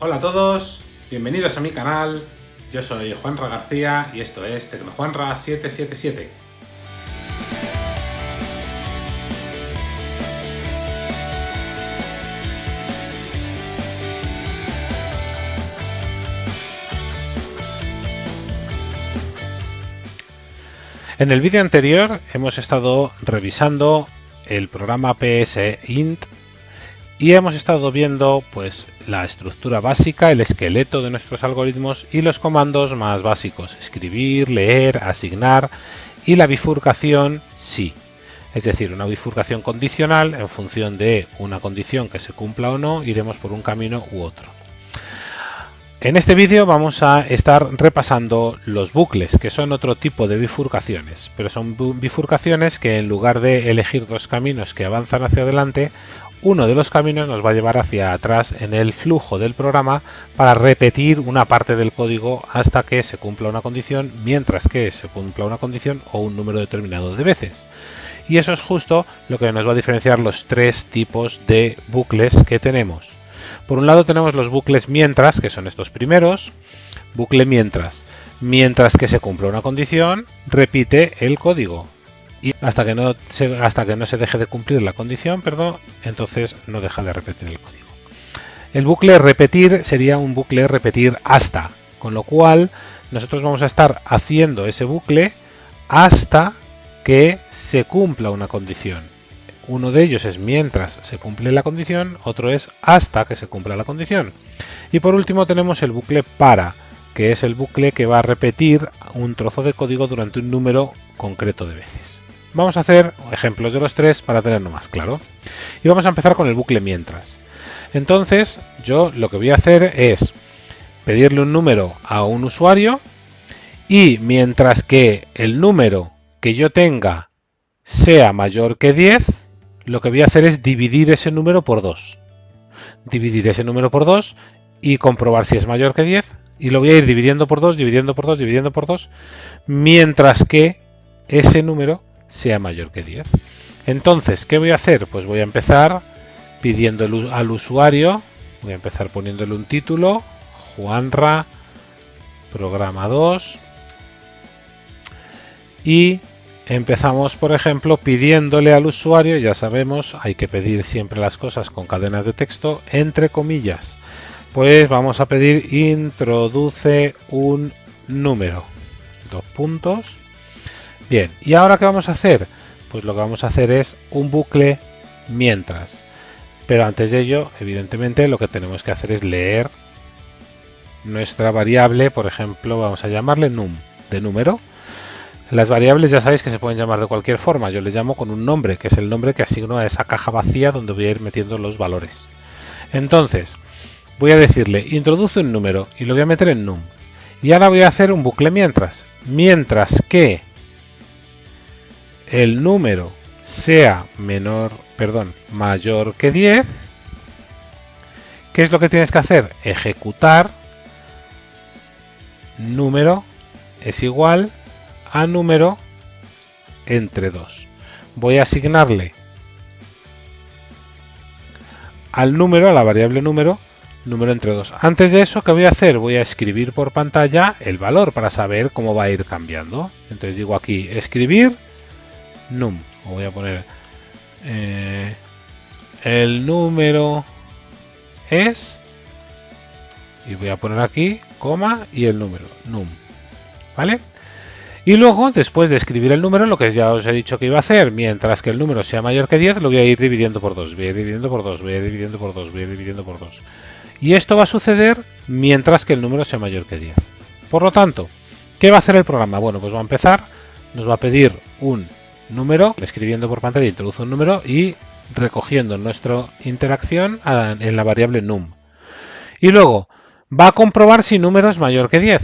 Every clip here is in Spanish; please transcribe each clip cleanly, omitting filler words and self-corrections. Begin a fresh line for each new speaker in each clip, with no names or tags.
Hola a todos, bienvenidos a mi canal. Yo soy Juanra García y esto es Tecnojuanra 777. En el vídeo anterior hemos estado revisando el programa PSInt y hemos estado viendo pues la estructura básica, el esqueleto de nuestros algoritmos y los comandos más básicos: escribir, leer, asignar y la bifurcación sí, es decir, una bifurcación condicional. En función de una condición que se cumpla o no, iremos por un camino u otro. En este vídeo vamos a estar repasando los bucles, que son otro tipo de bifurcaciones, pero son bifurcaciones que en lugar de elegir dos caminos que avanzan hacia adelante, uno de los caminos nos va a llevar hacia atrás en el flujo del programa para repetir una parte del código hasta que se cumpla una condición, mientras que se cumpla una condición o un número determinado de veces. Y eso es justo lo que nos va a diferenciar los tres tipos de bucles que tenemos. Por un lado tenemos los bucles mientras, que son estos primeros. Bucle mientras. Mientras que se cumpla una condición, repite el código. Y hasta que no se deje de cumplir la condición, entonces no deja de repetir el código. El bucle repetir sería un bucle repetir hasta, con lo cual nosotros vamos a estar haciendo ese bucle hasta que se cumpla una condición. Uno de ellos es mientras se cumple la condición, otro es hasta que se cumpla la condición. Y por último tenemos el bucle para, que es el bucle que va a repetir un trozo de código durante un número concreto de veces. Vamos a hacer ejemplos de los tres para tenerlo más claro. Y vamos a empezar con el bucle mientras. Entonces, yo lo que voy a hacer es pedirle un número a un usuario y mientras que el número que yo tenga sea mayor que 10, lo que voy a hacer es dividir ese número por 2. Dividir ese número por 2 y comprobar si es mayor que 10. Y lo voy a ir dividiendo por 2, dividiendo por 2, dividiendo por 2, mientras que ese número sea mayor que 10. Entonces, ¿qué voy a hacer? Pues voy a empezar pidiendo al usuario, voy a empezar poniéndole un título, Juanra, programa 2, y empezamos, por ejemplo, pidiéndole al usuario, ya sabemos, hay que pedir siempre las cosas con cadenas de texto, entre comillas. Pues vamos a pedir introduce un número. 2 puntos. Bien, ¿y ahora qué vamos a hacer? Pues lo que vamos a hacer es un bucle mientras. Pero antes de ello, evidentemente, lo que tenemos que hacer es leer nuestra variable, por ejemplo, vamos a llamarle num, de número. Las variables ya sabéis que se pueden llamar de cualquier forma. Yo les llamo con un nombre, que es el nombre que asigno a esa caja vacía donde voy a ir metiendo los valores. Entonces, voy a decirle introduce un número y lo voy a meter en num. Y ahora voy a hacer un bucle mientras. Mientras que el número sea mayor que 10, ¿qué es lo que tienes que hacer? Ejecutar número es igual a número entre 2. Voy a asignarle al número, a la variable número entre 2. Antes de eso, ¿qué voy a hacer? Voy a escribir por pantalla el valor para saber cómo va a ir cambiando. Entonces digo aquí, escribir num. Voy a poner el número es, y voy a poner aquí, coma, y el número, num. ¿Vale? Y luego, después de escribir el número, lo que ya os he dicho que iba a hacer, mientras que el número sea mayor que 10, lo voy a ir dividiendo por 2, voy a ir dividiendo por 2, voy a ir dividiendo por 2, voy a ir dividiendo por 2. Y esto va a suceder mientras que el número sea mayor que 10. Por lo tanto, ¿qué va a hacer el programa? Bueno, pues va a empezar, nos va a pedir un número, escribiendo por pantalla, introduce un número y recogiendo nuestra interacción en la variable num. Y luego, va a comprobar si número es mayor que 10.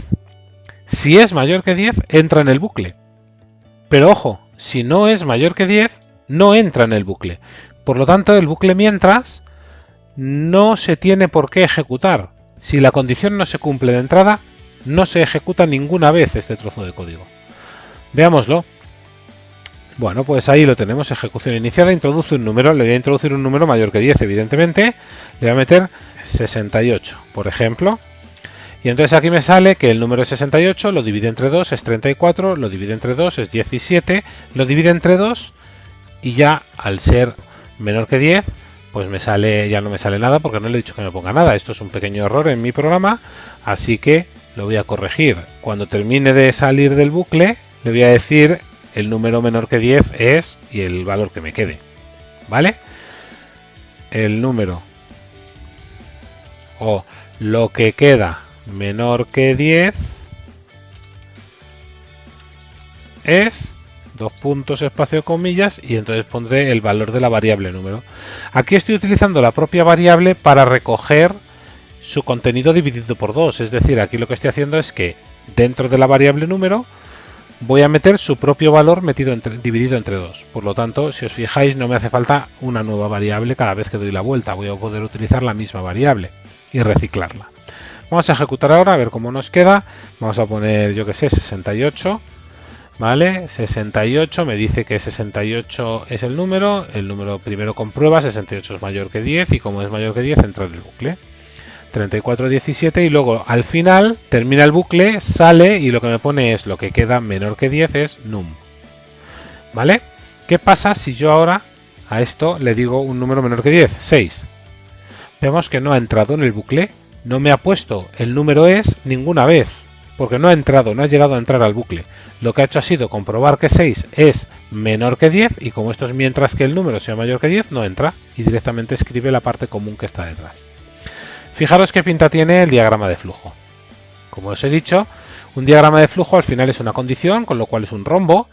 Si es mayor que 10, entra en el bucle. Pero ojo, si no es mayor que 10, no entra en el bucle. Por lo tanto, el bucle mientras no se tiene por qué ejecutar. Si la condición no se cumple de entrada, no se ejecuta ninguna vez este trozo de código. Veámoslo. Bueno, pues ahí lo tenemos, ejecución iniciada, introduce un número, le voy a introducir un número mayor que 10, evidentemente, le voy a meter 68, por ejemplo, y entonces aquí me sale que el número es 68, lo divide entre 2, es 34, lo divide entre 2, es 17, lo divide entre 2, y ya al ser menor que 10, pues ya no me sale nada porque no le he dicho que me ponga nada. Esto es un pequeño error en mi programa, así que lo voy a corregir. Cuando termine de salir del bucle, le voy a decir el número menor que 10 es y el valor que me quede, ¿vale? El número o lo que queda menor que 10 es 2 puntos, espacio, comillas, y entonces pondré el valor de la variable número. Aquí estoy utilizando la propia variable para recoger su contenido dividido por 2, es decir, aquí lo que estoy haciendo es que dentro de la variable número voy a meter su propio valor dividido entre 2. Por lo tanto, si os fijáis, no me hace falta una nueva variable cada vez que doy la vuelta. Voy a poder utilizar la misma variable y reciclarla. Vamos a ejecutar ahora a ver cómo nos queda. Vamos a poner, yo que sé, 68. ¿Vale? 68, me dice que 68 es el número primero comprueba, 68 es mayor que 10 y como es mayor que 10 entra en el bucle. 34, 17 y luego al final termina el bucle, sale y lo que me pone es lo que queda menor que 10 es num. ¿Vale? ¿Qué pasa si yo ahora a esto le digo un número menor que 10? 6. Vemos que no ha entrado en el bucle, no me ha puesto el número es ninguna vez, porque no ha llegado a entrar al bucle. Lo que ha hecho ha sido comprobar que 6 es menor que 10 y como esto es mientras que el número sea mayor que 10, no entra y directamente escribe la parte común que está detrás. Fijaros qué pinta tiene el diagrama de flujo. Como os he dicho, un diagrama de flujo al final es una condición, con lo cual es un rombo,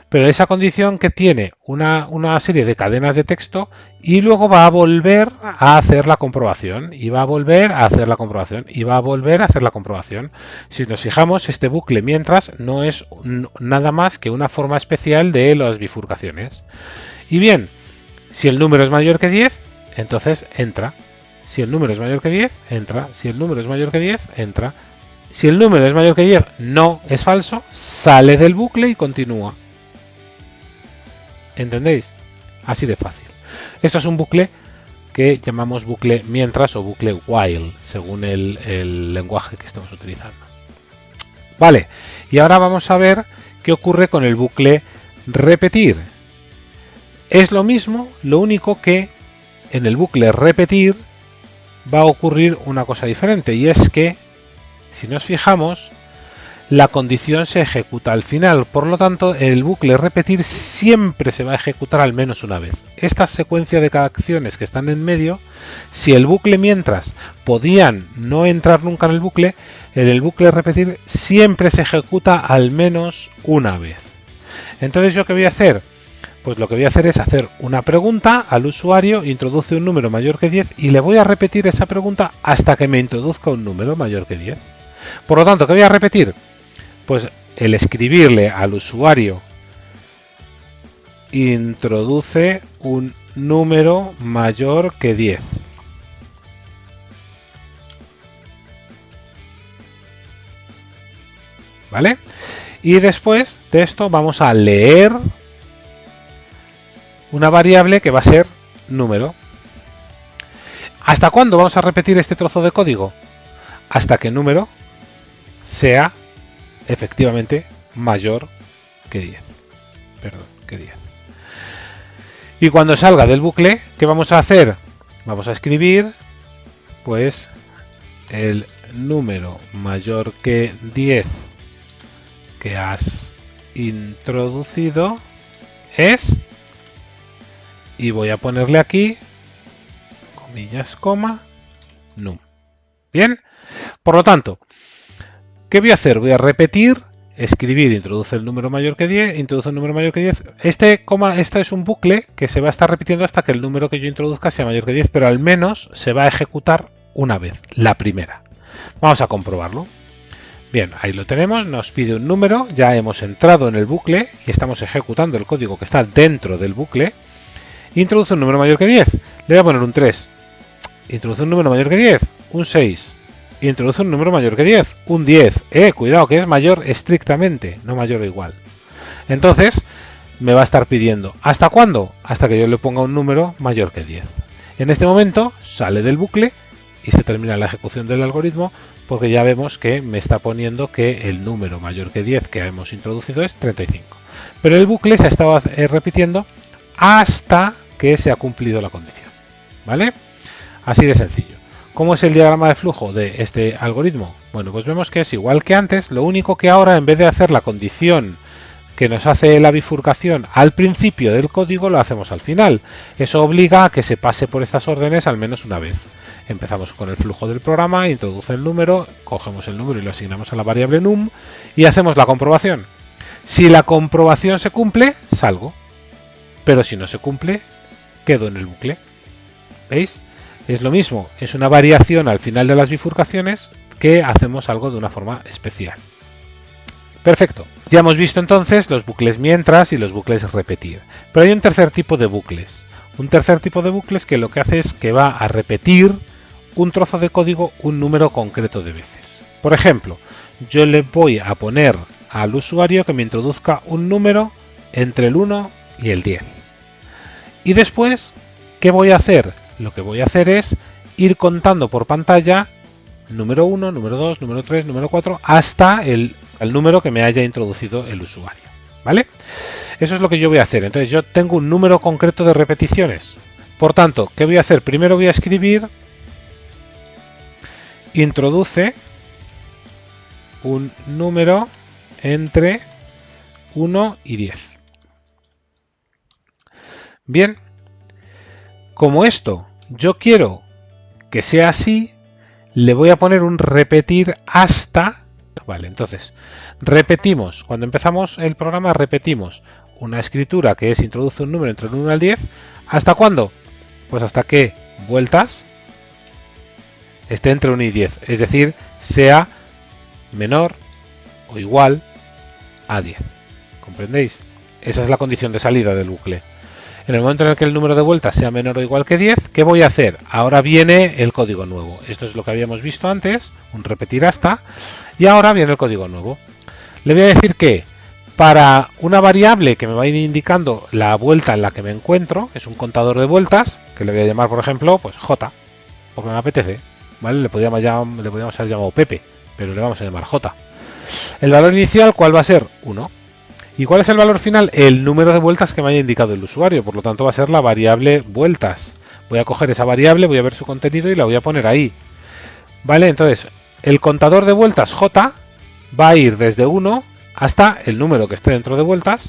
pero esa condición que tiene una serie de cadenas de texto y luego va a volver a hacer la comprobación, y va a volver a hacer la comprobación, y va a volver a hacer la comprobación. Si nos fijamos, este bucle mientras no es nada más que una forma especial de las bifurcaciones. Y bien, si el número es mayor que 10, entonces entra. Si el número es mayor que 10, entra. Si el número es mayor que 10, entra. Si el número es mayor que 10, no, es falso, sale del bucle y continúa. ¿Entendéis? Así de fácil. Esto es un bucle que llamamos bucle mientras o bucle while, según el lenguaje que estamos utilizando. Vale, y ahora vamos a ver qué ocurre con el bucle repetir. Es lo mismo, lo único que en el bucle repetir va a ocurrir una cosa diferente, y es que, si nos fijamos, la condición se ejecuta al final, por lo tanto el bucle repetir siempre se va a ejecutar al menos una vez. Esta secuencia de acciones que están en medio, si el bucle mientras podían no entrar nunca en el bucle repetir siempre se ejecuta al menos una vez. Entonces, ¿yo qué voy a hacer? Pues lo que voy a hacer es hacer una pregunta al usuario, introduce un número mayor que 10 y le voy a repetir esa pregunta hasta que me introduzca un número mayor que 10. Por lo tanto, ¿qué voy a repetir? Pues el escribirle al usuario introduce un número mayor que 10. ¿Vale? Y después de esto vamos a leer una variable que va a ser número. ¿Hasta cuándo vamos a repetir este trozo de código? Hasta que el número sea efectivamente mayor que 10. Perdón, que 10. Y cuando salga del bucle, ¿qué vamos a hacer? Vamos a escribir, pues, el número mayor que 10 que has introducido es, y voy a ponerle aquí, comillas, coma, num. Bien, por lo tanto, ¿qué voy a hacer? Voy a repetir, escribir, introduce el número mayor que 10, introduce un número mayor que 10. Este es un bucle que se va a estar repitiendo hasta que el número que yo introduzca sea mayor que 10, pero al menos se va a ejecutar una vez, la primera. Vamos a comprobarlo. Bien, ahí lo tenemos, nos pide un número, ya hemos entrado en el bucle y estamos ejecutando el código que está dentro del bucle. Introduce un número mayor que 10, le voy a poner un 3. Introduce un número mayor que 10, un 6. Introduce un número mayor que 10, un 10. Cuidado, que es mayor estrictamente, no mayor o igual. Entonces, me va a estar pidiendo. ¿Hasta cuándo? Hasta que yo le ponga un número mayor que 10. En este momento sale del bucle y se termina la ejecución del algoritmo, porque ya vemos que me está poniendo que el número mayor que 10 que hemos introducido es 35. Pero el bucle se ha estado repitiendo hasta que se ha cumplido la condición. ¿Vale? Así de sencillo. ¿Cómo es el diagrama de flujo de este algoritmo? Bueno, pues vemos que es igual que antes, lo único que ahora en vez de hacer la condición que nos hace la bifurcación al principio del código, lo hacemos al final. Eso obliga a que se pase por estas órdenes al menos una vez. Empezamos con el flujo del programa, introduce el número, cogemos el número y lo asignamos a la variable num y hacemos la comprobación. Si la comprobación se cumple, salgo. Pero si no se cumple, quedo en el bucle. ¿Veis? Es lo mismo, es una variación al final de las bifurcaciones que hacemos algo de una forma especial. Perfecto. Ya hemos visto entonces los bucles mientras y los bucles repetir. Pero hay un tercer tipo de bucles. Un tercer tipo de bucles que lo que hace es que va a repetir un trozo de código un número concreto de veces. Por ejemplo, yo le voy a poner al usuario que me introduzca un número entre el 1 y el 10. Y después, ¿qué voy a hacer? Lo que voy a hacer es ir contando por pantalla número 1, número 2, número 3, número 4, hasta el número que me haya introducido el usuario. ¿Vale? Eso es lo que yo voy a hacer. Entonces yo tengo un número concreto de repeticiones. Por tanto, ¿qué voy a hacer? Primero voy a escribir introduce un número entre 1 y 10. Bien, como esto yo quiero que sea así, le voy a poner un repetir hasta. Vale, entonces repetimos, cuando empezamos el programa repetimos una escritura que es introduce un número entre el 1 y el 10. ¿Hasta cuándo? Pues hasta que vueltas esté entre 1 y 10, es decir, sea menor o igual a 10. ¿Comprendéis? Esa es la condición de salida del bucle. En el momento en el que el número de vueltas sea menor o igual que 10, ¿qué voy a hacer? Ahora viene el código nuevo. Esto es lo que habíamos visto antes, un repetir hasta, y ahora viene el código nuevo. Le voy a decir que para una variable que me va a ir indicando la vuelta en la que me encuentro, es un contador de vueltas, que le voy a llamar, por ejemplo, pues J, porque me apetece, ¿vale? Le podríamos haber llamado Pepe, pero le vamos a llamar J. El valor inicial, ¿cuál va a ser? 1. ¿Y cuál es el valor final? El número de vueltas que me haya indicado el usuario, por lo tanto va a ser la variable vueltas. Voy a coger esa variable, voy a ver su contenido y la voy a poner ahí. ¿Vale? Entonces, el contador de vueltas J va a ir desde 1 hasta el número que esté dentro de vueltas.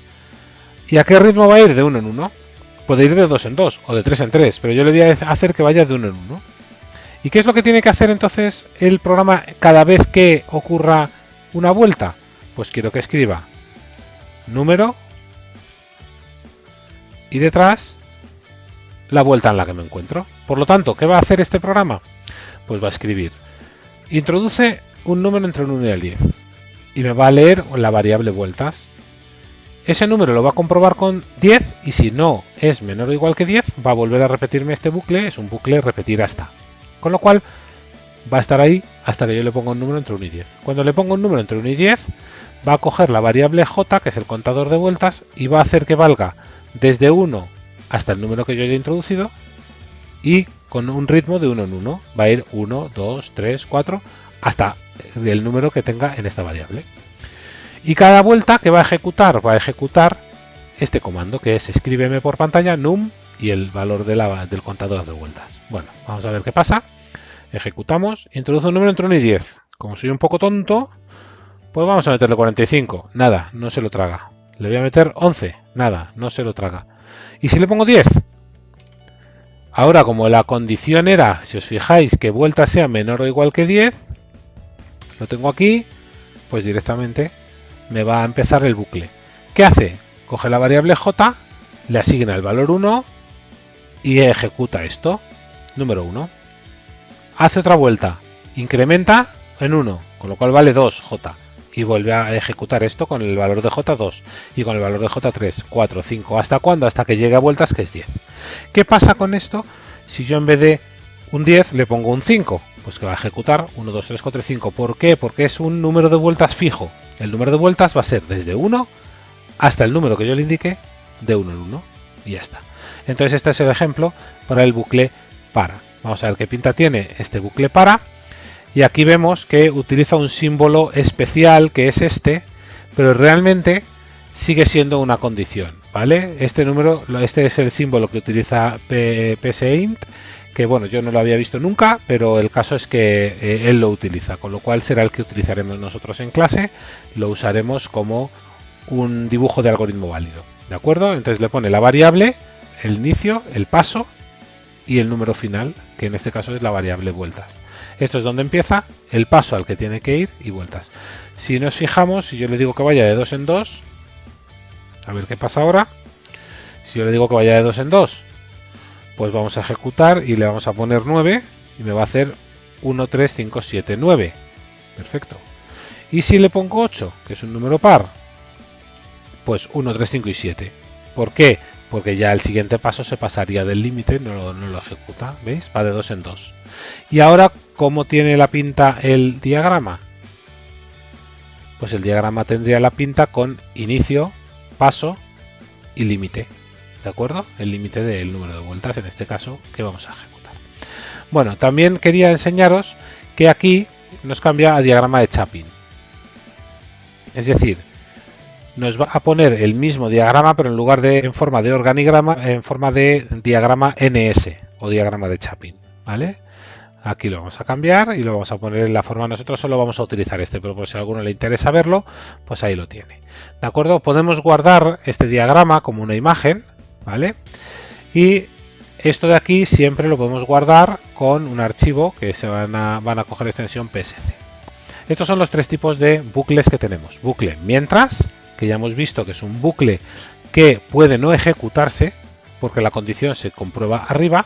¿Y a qué ritmo va a ir? De 1 en 1. Puede ir de 2 en 2 o de 3 en 3, pero yo le voy a hacer que vaya de 1 en 1. ¿Y qué es lo que tiene que hacer entonces el programa cada vez que ocurra una vuelta? Pues quiero que escriba número y detrás la vuelta en la que me encuentro. Por lo tanto, ¿qué va a hacer este programa? Pues va a escribir introduce un número entre el 1 y el 10 y me va a leer la variable vueltas. Ese número lo va a comprobar con 10 y si no es menor o igual que 10 va a volver a repetirme este bucle, es un bucle repetir hasta. Con lo cual va a estar ahí hasta que yo le ponga un número entre 1 y 10. Cuando le pongo un número entre 1 y 10 va a coger la variable j, que es el contador de vueltas, y va a hacer que valga desde 1 hasta el número que yo haya introducido y con un ritmo de 1 en 1. Va a ir 1, 2, 3, 4 hasta el número que tenga en esta variable. Y cada vuelta que va a ejecutar este comando, que es escríbeme por pantalla num y el valor del contador de vueltas. Bueno, vamos a ver qué pasa. Ejecutamos, introduce un número entre 1 y 10. Como soy un poco tonto, pues vamos a meterle 45. Nada, no se lo traga. Le voy a meter 11. Nada, no se lo traga. ¿Y si le pongo 10? Ahora, como la condición era, si os fijáis, que vuelta sea menor o igual que 10, lo tengo aquí, pues directamente me va a empezar el bucle. ¿Qué hace? Coge la variable j, le asigna el valor 1 y ejecuta esto, número 1. Hace otra vuelta, incrementa en 1, con lo cual vale 2j. Y vuelve a ejecutar esto con el valor de j2 y con el valor de j3, 4, 5. ¿Hasta cuándo? Hasta que llegue a vueltas, que es 10. ¿Qué pasa con esto? Si yo en vez de un 10 le pongo un 5, pues que va a ejecutar 1, 2, 3, 4, 5. ¿Por qué? Porque es un número de vueltas fijo. El número de vueltas va a ser desde 1 hasta el número que yo le indique de 1 en 1 y ya está. Entonces este es el ejemplo para el bucle para. Vamos a ver qué pinta tiene este bucle para, y aquí vemos que utiliza un símbolo especial que es este, pero realmente sigue siendo una condición, ¿vale? Este es el símbolo que utiliza PSEINT, que bueno, yo no lo había visto nunca, pero el caso es que él lo utiliza, con lo cual será el que utilizaremos nosotros en clase, lo usaremos como un dibujo de algoritmo válido, ¿de acuerdo? Entonces le pone la variable, el inicio, el paso y el número final, que en este caso es la variable vueltas. Esto es donde empieza, el paso al que tiene que ir y vueltas. Si nos fijamos, si yo le digo que vaya de 2 en 2, a ver qué pasa ahora. Si yo le digo que vaya de 2 en 2, pues vamos a ejecutar y le vamos a poner 9 y me va a hacer 1, 3, 5, 7, 9. Perfecto. Y si le pongo 8, que es un número par, pues 1, 3, 5 y 7. ¿Por qué? Porque ya el siguiente paso se pasaría del límite, no lo ejecuta, ¿veis? Va de 2 en 2. Y ahora, ¿cómo tiene la pinta el diagrama? Pues el diagrama tendría la pinta con inicio, paso y límite, ¿de acuerdo? El límite del número de vueltas, en este caso, que vamos a ejecutar. Bueno, también quería enseñaros que aquí nos cambia a diagrama de Chapin. Es decir, nos va a poner el mismo diagrama, pero en lugar de en forma de organigrama, en forma de diagrama NS o diagrama de Chapin, ¿vale? Aquí lo vamos a cambiar y lo vamos a poner en la forma. Nosotros solo vamos a utilizar este, pero por si a alguno le interesa verlo, pues ahí lo tiene. ¿De acuerdo? Podemos guardar este diagrama como una imagen, ¿vale? Y esto de aquí siempre lo podemos guardar con un archivo que se van a coger extensión PSC. Estos son los tres tipos de bucles que tenemos. Bucle mientras, que ya hemos visto que es un bucle que puede no ejecutarse porque la condición se comprueba arriba.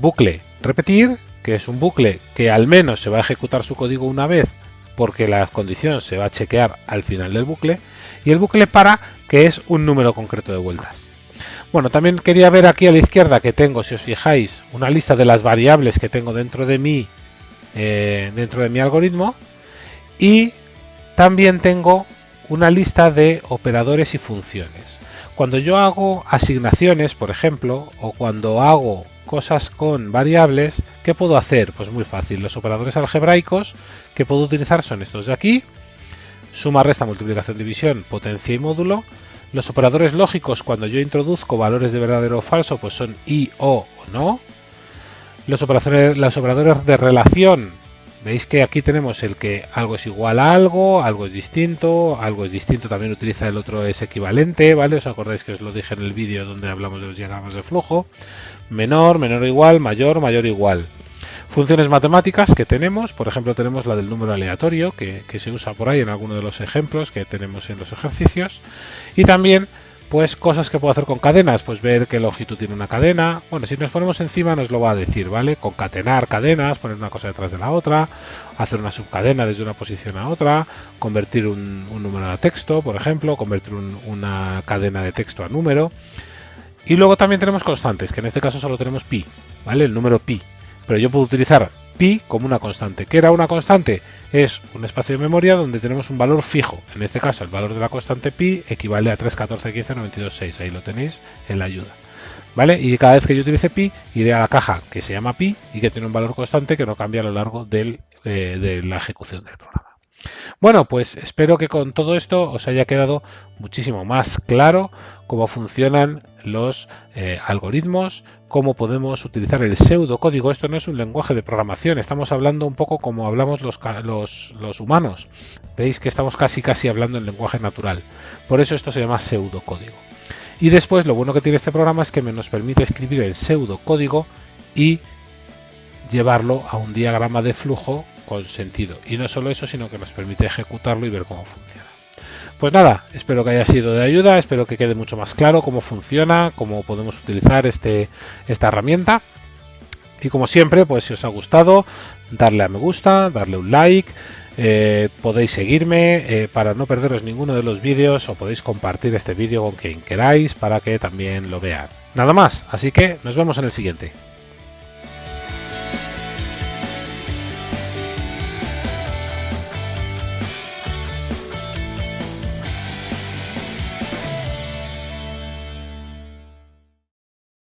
Bucle repetir, que es un bucle que al menos se va a ejecutar su código una vez porque la condición se va a chequear al final del bucle. Y el bucle para, que es un número concreto de vueltas. Bueno, también quería ver aquí a la izquierda que tengo, si os fijáis, una lista de las variables que tengo dentro de mi algoritmo, y también tengo una lista de operadores y funciones. Cuando yo hago asignaciones, por ejemplo, o cuando hago cosas con variables, ¿qué puedo hacer? Pues muy fácil. Los operadores algebraicos que puedo utilizar son estos de aquí: suma, resta, multiplicación, división, potencia y módulo. Los operadores lógicos, cuando yo introduzco valores de verdadero o falso, pues son y, o no. Los operadores de relación, veis que aquí tenemos el que algo es igual a algo es distinto también utiliza el otro es equivalente, ¿vale? ¿Os acordáis que os lo dije en el vídeo donde hablamos de los diagramas de flujo? Menor, menor o igual, mayor, mayor o igual. Funciones matemáticas que tenemos, por ejemplo tenemos la del número aleatorio que se usa por ahí en alguno de los ejemplos que tenemos en los ejercicios, y también pues cosas que puedo hacer con cadenas, pues ver qué longitud tiene una cadena. Bueno, si nos ponemos encima nos lo va a decir, ¿vale? Concatenar cadenas, poner una cosa detrás de la otra, hacer una subcadena desde una posición a otra, convertir un número a texto, por ejemplo, convertir una cadena de texto a número. Y luego también tenemos constantes, que en este caso solo tenemos pi, ¿vale? El número pi. Pero yo puedo utilizar pi como una constante. ¿Qué era una constante? Es un espacio de memoria donde tenemos un valor fijo. En este caso, el valor de la constante pi equivale a 3, 14, 15, 92, 6. Ahí lo tenéis en la ayuda, ¿vale? Y cada vez que yo utilice pi, iré a la caja que se llama pi y que tiene un valor constante que no cambia a lo largo de la ejecución del programa. Bueno, pues espero que con todo esto os haya quedado muchísimo más claro cómo funcionan los algoritmos, cómo podemos utilizar el pseudocódigo. Esto no es un lenguaje de programación, estamos hablando un poco como hablamos los humanos. Veis que estamos casi hablando en lenguaje natural. Por eso esto se llama pseudocódigo. Y después lo bueno que tiene este programa es que nos permite escribir el pseudocódigo y llevarlo a un diagrama de flujo con sentido. Y no solo eso, sino que nos permite ejecutarlo y ver cómo funciona. Pues nada, espero que haya sido de ayuda, espero que quede mucho más claro cómo funciona, cómo podemos utilizar esta herramienta. Y como siempre, pues si os ha gustado, darle a me gusta, darle un like, podéis seguirme para no perderos ninguno de los vídeos, o podéis compartir este vídeo con quien queráis para que también lo vean. Nada más, así que nos vemos en el siguiente.